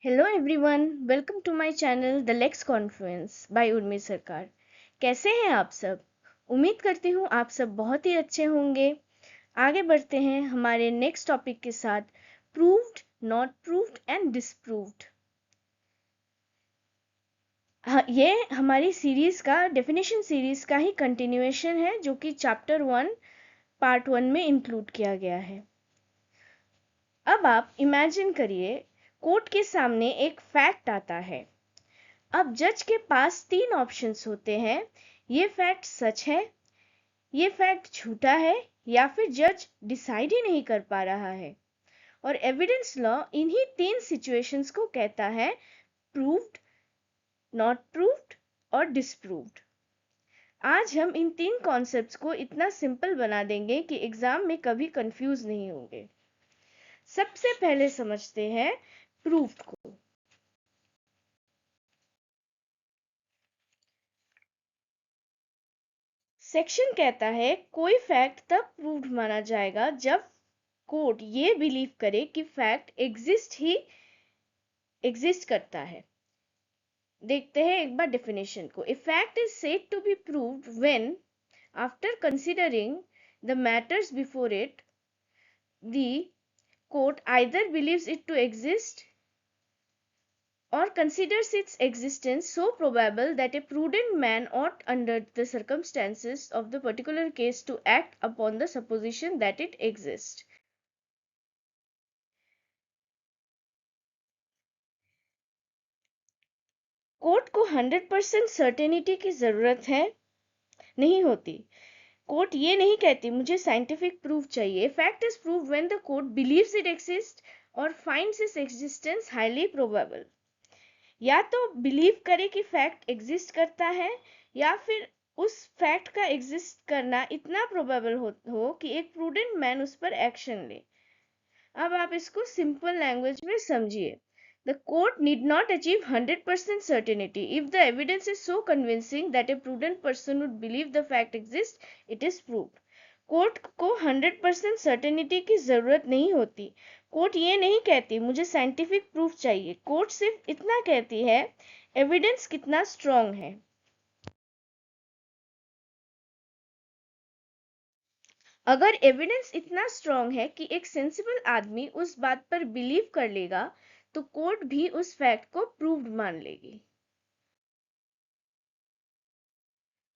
Hello everyone, welcome to my channel the Lex Confluence by Urmi Sarkar. कैसे हैं आप सब? उम्मीद करती हूँ आप सब बहुत ही अच्छे होंगे। आगे बढ़ते हैं हमारे नेक्स्ट टॉपिक के साथ, proved, not proved and disproved. हाँ, ये हमारी सीरीज का डेफिनेशन सीरीज का ही कंटिन्यूएशन है जो कि चैप्टर 1 पार्ट 1 में इंक्लूड किया गया है। अब आप इमेजिन करिए, कोर्ट के सामने एक फैक्ट आता है। अब जज के पास तीन ऑप्शंस होते हैं, ये फैक्ट सच है, ये फैक्ट झूठा है, या फिर जज डिसाइड ही नहीं कर पा रहा है। और एविडेंस लॉ इन्हीं तीन सिचुएशंस को कहता है, प्रूव्ड, नॉट प्रूव्ड और डिसप्रूव्ड। आज हम इन तीन कॉन्सेप्ट्स को इतना सिंपल बना देंगे कि एग्जाम में कभी कंफ्यूज नहीं होंगे। सबसे पहले समझते हैं प्रूव्ड को। सेक्शन कहता है कोई फैक्ट तब प्रूव्ड माना जाएगा जब कोर्ट ये बिलीव करे कि फैक्ट एग्जिस्ट करता है। देखते हैं एक बार डेफिनेशन को। A fact is said to be proved when, after considering the matters before it, the court either believes it to exist or considers its existence so probable that a prudent man ought under the circumstances of the particular case to act upon the supposition that it exists. Court को 100% certainty की जरूरत है नहीं होती। Court ये नहीं कहती मुझे साइंटिफिक प्रूफ चाहिए। Fact is prove when the court believes it exist और finds its existence highly probable. या तो बिलीव करे कि फैक्ट एग्जिस्ट करता है, या फिर उस फैक्ट का एग्जिस्ट करना इतना प्रोबेबल हो कि एक प्रूडेंट मैन उस पर एक्शन ले। अब आप इसको सिंपल लैंग्वेज में समझिए। The court need not achieve 100% certainty. If the evidence is so convincing that a prudent person would believe the fact exists, it is proved. Court को 100% सर्टेनिटी की जरूरत नहीं होती। कोर्ट ये नहीं कहती मुझे साइंटिफिक प्रूफ चाहिए। कोर्ट सिर्फ इतना कहती है एविडेंस कितना स्ट्रांग है। अगर एविडेंस इतना स्ट्रांग है कि एक सेंसिबल आदमी उस बात पर बिलीव कर लेगा, तो कोर्ट भी उस फैक्ट को प्रूव्ड मान लेगी।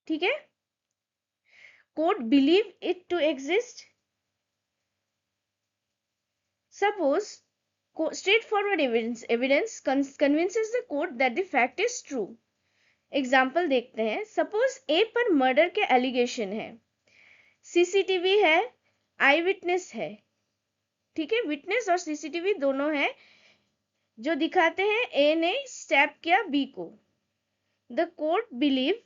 ठीक है, court believe it to exist. Suppose straightforward evidence convinces the court that the fact is true. Example देखते हैं। सपोज ए पर मर्डर के एलिगेशन है, सीसीटीवी है, आई विटनेस है। ठीक है, विटनेस और सीसीटीवी दोनों है जो दिखाते हैं ए ने स्टैप किया बी को। The court believe,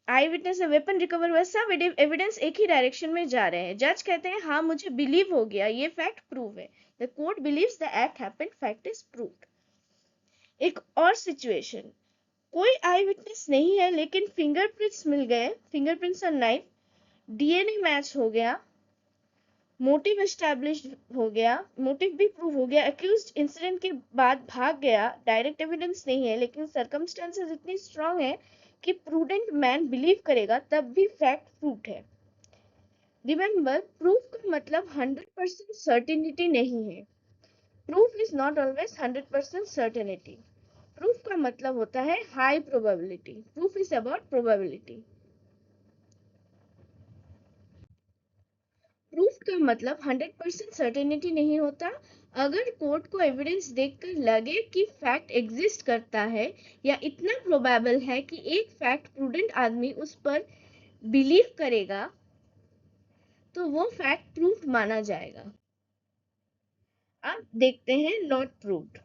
I witness weapon recover हुआ, सब एविडेंस एक ही डायरेक्शन में जा रहे हैं। जज कहते हैं हाँ मुझे बिलीव हो गया, ये फैक्ट प्रूव है। The court believes the act happened, fact is proved. एक और सिचुएशन, कोई आई विटनेस नहीं है लेकिन फिंगरप्रिंट्स मिल गए, फिंगरप्रिंट्स और नाइफ, डीएनए मैच हो गया, मोटिव एस्टैब्लिश हो गया, मोटिव भी प्रूव हो गया, अक्यूज्ड इंसिडेंट के बाद भाग गया, डायरेक्ट एविडेंस नहीं है लेकिन सर्कमस्टेंसेस इतनी स्ट्रांग है कि प्रूडेंट मैन बिलीव करेगा, तब भी फैक्ट प्रूव्ड है। रिमेंबर, प्रूफ का मतलब 100% सर्टेनिटी नहीं है। Proof is not always 100% certainty. Proof का मतलब होता है high probability. Proof is about probability. Proof का मतलब 100% सर्टेनिटी नहीं होता। अगर कोर्ट को एविडेंस देखकर लगे कि फैक्ट एग्जिस्ट करता है या इतना प्रोबेबल है कि एक फैक्ट प्रूडेंट आदमी उस पर बिलीव करेगा, तो वो फैक्ट प्रूफ माना जाएगा। अब देखते हैं नॉट प्रूव्ड।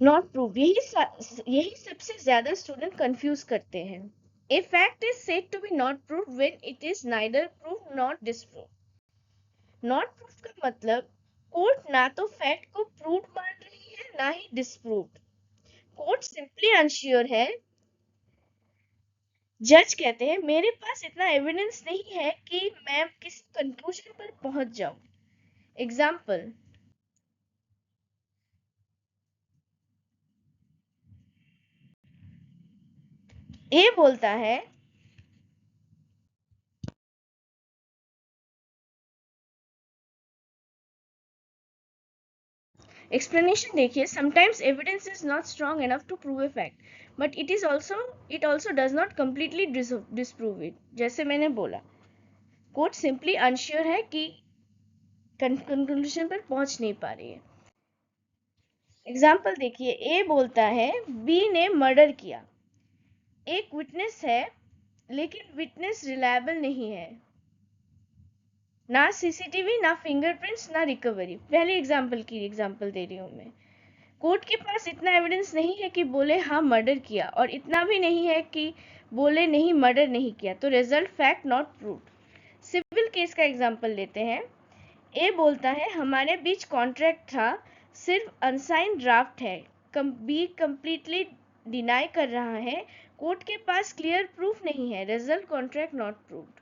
नॉट प्रूव्ड, यही सबसे ज्यादा स्टूडेंट कंफ्यूज करते हैं। A fact is said to be not proved when it is neither proved not disproved. Not proof का मतलब कोर्ट ना तो फैक्ट को प्रूव मान रही है ना ही डिसप्रूव्ड। कोर्ट सिंपली अनश्योर है। जज कहते हैं मेरे पास इतना एविडेंस नहीं है कि मैं किसी कंक्लूजन पर पहुंच जाऊं। एग्जाम्पल, ए बोलता है explanation देखिए, sometimes evidence is not strong enough to prove a fact but it also does not completely disprove it। जैसे मैंने बोला, कोर्ट सिंपली अनश्योर है कि कंक्लूजन पर पहुंच नहीं पा रही है। एग्जाम्पल देखिए, ए बोलता है बी ने मर्डर किया। एक विटनेस है लेकिन विटनेस रिलायबल नहीं है, ना सीसीटीवी, ना फिंगरप्रिंट्स, ना रिकवरी। पहले एग्जाम्पल दे रही हूँ मैं। कोर्ट के पास इतना एविडेंस नहीं है कि बोले हाँ मर्डर किया, और इतना भी नहीं है कि बोले नहीं मर्डर नहीं किया, तो result fact not proved. Civil case का एग्जांपल लेते हैं। ए बोलता है हमारे बीच कॉन्ट्रैक्ट था, सिर्फ अनसाइन ड्राफ्ट है। बी कंप्लीटली डिनाई कर रहा है, कोर्ट के पास क्लियर प्रूफ नहीं है, result contract not proved.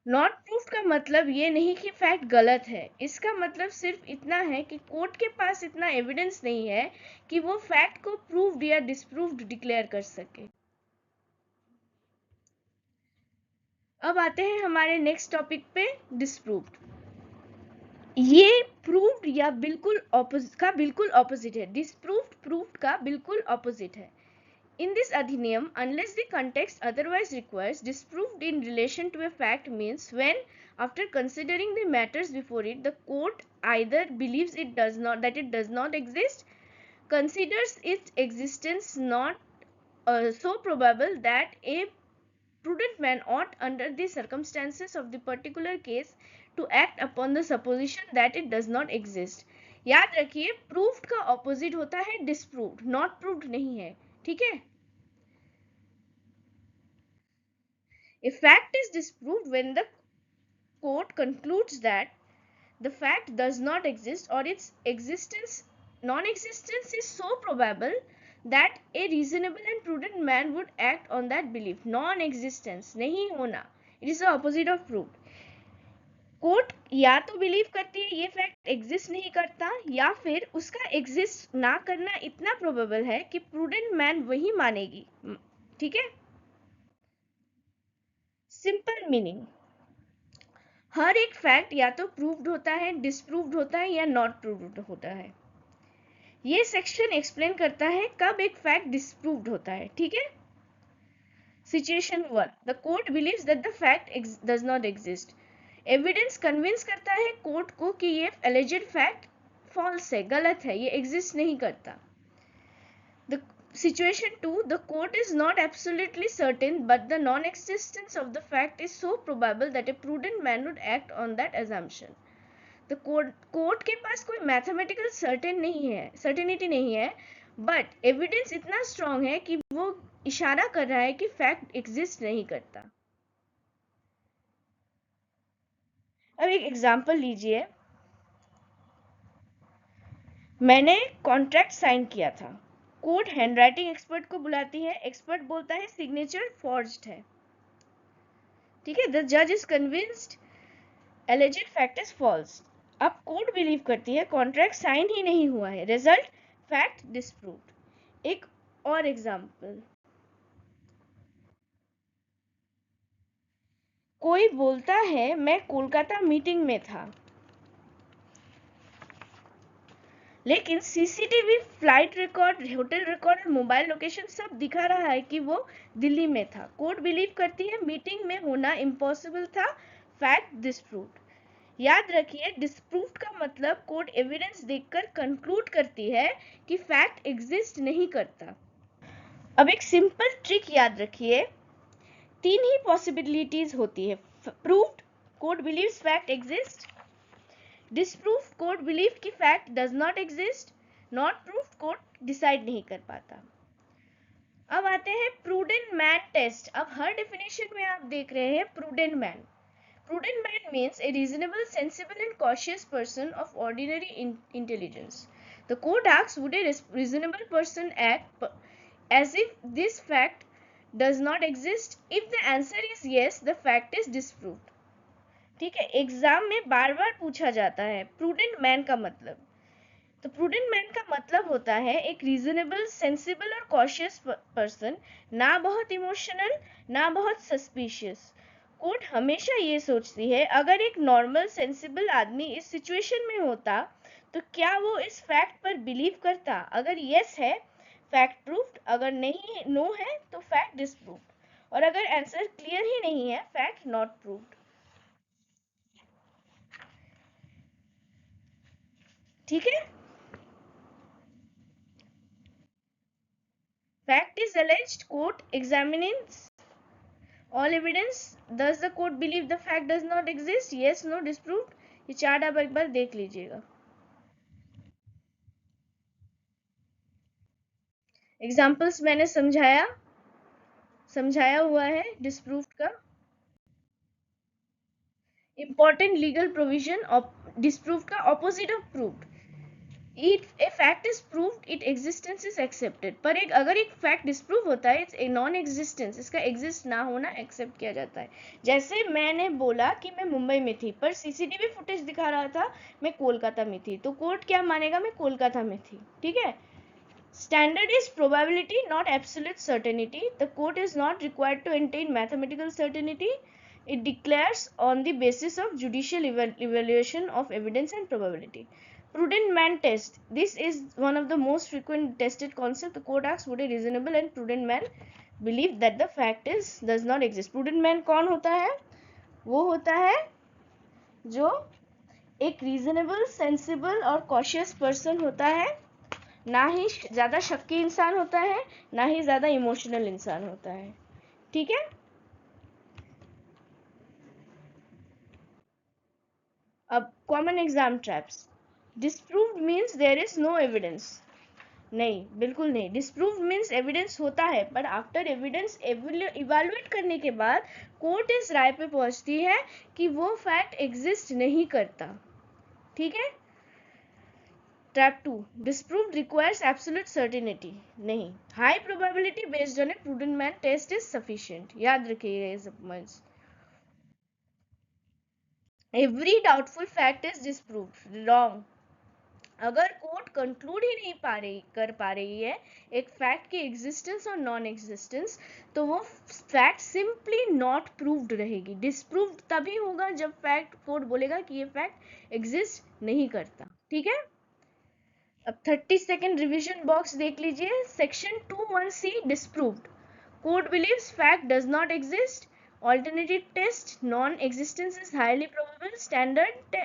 Not proof का मतलब ये नहीं कि फैक्ट गलत है, इसका मतलब सिर्फ इतना है कि कोर्ट के पास इतना एविडेंस नहीं है कि वो फैक्ट को प्रूव्ड या डिसप्रूव्ड डिक्लेयर कर सके। अब आते हैं हमारे नेक्स्ट टॉपिक पे, डिसप्रूव्ड। ये प्रूव्ड या बिल्कुल ऑपोजिट है। डिसप्रूव्ड प्रूव्ड का बिल्कुल ऑपोजिट है। In this adhiniyam, unless the context otherwise requires, disproved in relation to a fact means when, after considering the matters before it, the court either believes that it does not exist, considers its existence not so probable that a prudent man ought, under the circumstances of the particular case, to act upon the supposition that it does not exist। याद रखिए, proved का opposite होता है disproved, not proved नहीं है, ठीक है। A fact is disproved when the court concludes that the fact does not exist or its non-existence is so probable that a reasonable and prudent man would act on that belief। Non-existence नहीं होना, it is the opposite of proved। Court या तो believe करती है ये fact exist नहीं करता, या फिर उसका एग्जिस्ट ना करना इतना प्रोबेबल है कि प्रूडेंट मैन वही मानेगी, ठीक है। सिंपल मीनिंग, हर एक फैक्ट या तो प्रूव्ड होता है, डिसप्रूव्ड होता है, या नॉट प्रूव्ड होता है। ये सेक्शन एक्सप्लेन करता है कब एक फैक्ट डिसप्रूव्ड होता है, ठीक है। Situation 1, the court believes that the fact does not exist. Evidence convince करता है कोर्ट को कि ये एलिजेड फैक्ट फॉल्स है, गलत है, ये एग्जिस्ट नहीं करता। The situation 2, the court is not absolutely certain but the non-existence of the fact is so probable that a prudent man would act on that assumption। तो कोर्ट के पास कोई mathematical certainty नहीं है, बट एविडेंस इतना strong है कि वो इशारा कर रहा है कि फैक्ट एग्जिस्ट नहीं करता। अब एक एग्जांपल लीजिए, मैंने कॉन्ट्रैक्ट साइन किया था। कोर्ट हैंडराइटिंग एक्सपर्ट को बुलाती है, एक्सपर्ट बोलता है सिग्नेचर फॉर्ज्ड है, ठीक है। द जज is convinced alleged fact is false. अब कोर्ट बिलीव करती है कॉन्ट्रैक्ट साइन ही नहीं हुआ है, रिजल्ट फैक्ट डिसप्रूव्ड। एक और एग्जांपल, कोई बोलता है मैं कोलकाता मीटिंग में था, लेकिन CCTV, flight record, hotel record और मोबाइल लोकेशन सब दिखा रहा है कि वो दिल्ली में था। कोर्ट बिलीव करती है मीटिंग में होना इम्पॉसिबल था, फैक्ट डिसप्रूव्ड। याद रखिए, डिसप्रूव्ड का मतलब कोर्ट एविडेंस देखकर कंक्लूड करती है कि फैक्ट एग्जिस्ट नहीं करता। अब एक सिंपल ट्रिक याद रखिए, तीन ही पॉसिबिलिटीज होती है। Proved, court believes fact exist. Disproved, court believe कि fact does not exist. Not proved, court decide नहीं कर पाता। अब आते हैं प्रूडेंट मैन टेस्ट। अब हर डेफिनेशन में आप देख रहे हैं prudent man. Prudent man means a reasonable, sensible and cautious person of ordinary intelligence। The court asks, would a reasonable person act as if this fact does not exist? If the answer is yes, the fact is disproved. ठीक है, exam में बार बार पूछा जाता है prudent man का मतलब। तो prudent man का मतलब होता है एक रीजनेबल, सेंसिबल और कॉशियस पर्सन, ना बहुत इमोशनल ना बहुत सस्पिशियस। कोर्ट हमेशा ये सोचती है अगर एक नॉर्मल सेंसिबल आदमी इस सिचुएशन में होता तो क्या वो इस फैक्ट पर बिलीव करता? अगर यस है, फैक्ट प्रूव्ड, अगर नहीं, नो है तो फैक्ट डिसप्रूव्ड, और अगर आंसर क्लियर ही नहीं है, फैक्ट नॉट प्रूव्ड। ठीक है, fact is alleged, court examines all evidence. Does the court believe the fact does not exist? Yes, no, disproved. ये चार्ट आप एक बार देख लीजिएगा। एग्जाम्पल्स मैंने समझाया हुआ है डिस्प्रूव्ड का। इंपॉर्टेंट लीगल प्रोविजन, डिस्प्रूव्ड का opposite of proved. A fact is proved, its existence is accepted. पर अगर एक फैक्ट डिस्प्रूव होता है, इट्स नॉन एग्जिस्टेंस, इसका एग्जिस्ट ना होना एक्सेप्ट किया जाता है। जैसे मैंने बोला कि मैं मुंबई में थी पर सीसीटीवी फुटेज दिखा रहा था मैं कोलकाता में थी, तो कोर्ट क्या मानेगा? मैं कोलकाता में थी। ठीक है, standard is probability not absolute certainty. The court is not required to attain mathematical certainty, it declares on the basis of judicial evaluation of evidence and probability. Prudent man test, this is one of the most frequent tested concept. The court asks, would a reasonable and prudent man believe that the fact does not exist? Prudent man कौन होता है? वो होता है जो एक reasonable, sensible और cautious person होता है, ना ही ज्यादा शक्की इंसान होता है, ना ही ज्यादा इमोशनल इंसान होता है। ठीक है, अब common exam traps. Disproved means there is no evidence. नहीं, बिल्कुल नहीं। डिस्प्रूव्ड मीन्स एविडेंस होता है, पर आफ्टर एविडेंस इवैल्यूएट करने के बाद कोर्ट इस राय पे पहुंचती है कि वो फैक्ट एग्जिस्ट नहीं करता। ठीक है, trap 2, disproved requires absolute certainty. नहीं, high probability based on a prudent man test is sufficient. याद रखिएगा ये सब words. Every doubtful fact is disproved, wrong. अगर कोर्ट कंक्लूड ही नहीं कर पा रही है एक फैक्ट की एग्जिस्टेंस और नॉन एग्जिस्टेंस, तो वो फैक्ट सिंपली नॉट प्रूव्ड रहेगी। डिस्प्रूव्ड तभी होगा जब फैक्ट कोर्ट बोलेगा कि ये फैक्ट एग्जिस्ट नहीं करता। ठीक है, अब 30 सेकेंड रिविजन बॉक्स देख लीजिए। Section 21C disproved, court believes fact does not exist, alternative test, non existence is highly probable, standard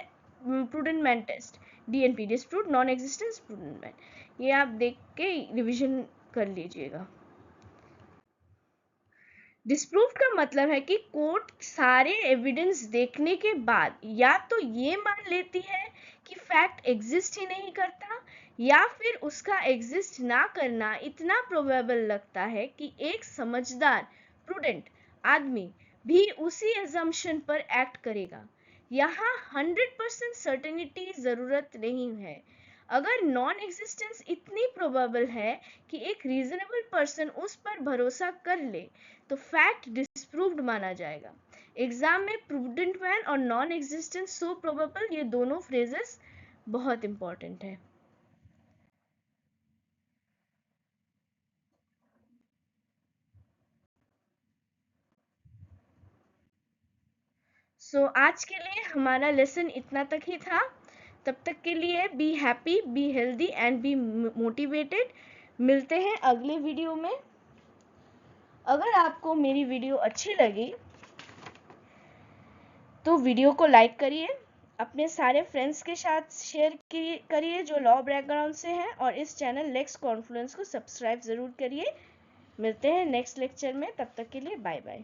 prudent man test, DNP disproved, non existence, prudent man. ये आप देख के रिविजन कर लीजिएगा। डिस्प्रूव्ड का मतलब है कि कोर्ट सारे एविडेंस देखने के बाद या तो ये मान लेती है कि फैक्ट एग्जिस्ट ही नहीं करता, या फिर उसका एग्जिस्ट ना करना इतना प्रोबेबल लगता है कि एक समझदार, प्रूडेंट आदमी भी उसी एजम्पशन पर एक्ट करेगा। यहाँ 100% सर्टेनिटी जरूरत नहीं है। अगर नॉन एग्जिस्टेंस इतनी प्रोबेबल है कि एक रीजनेबल पर्सन उस पर भरोसा कर ले, तो फैक्ट डिस्प्रूव्ड माना जाएगा। एग्जाम में प्रूडेंट मैन और नॉन एग्जिस्टेंस सो प्रोबेबल, ये दोनों फ्रेजेस बहुत इंपॉर्टेंट है। आज के लिए हमारा लेसन इतना तक ही था। तब तक के लिए be happy, be healthy and be motivated. मिलते हैं अगले वीडियो में। अगर आपको मेरी वीडियो अच्छी लगी तो वीडियो को लाइक करिए, अपने सारे फ्रेंड्स के साथ शेयर करिए जो लॉ बैकग्राउंड से हैं, और इस चैनल लेक्स कॉन्फ्लुएंस को सब्सक्राइब ज़रूर करिए। मिलते हैं नेक्स्ट लेक्चर में, तब तक के लिए बाय बाय।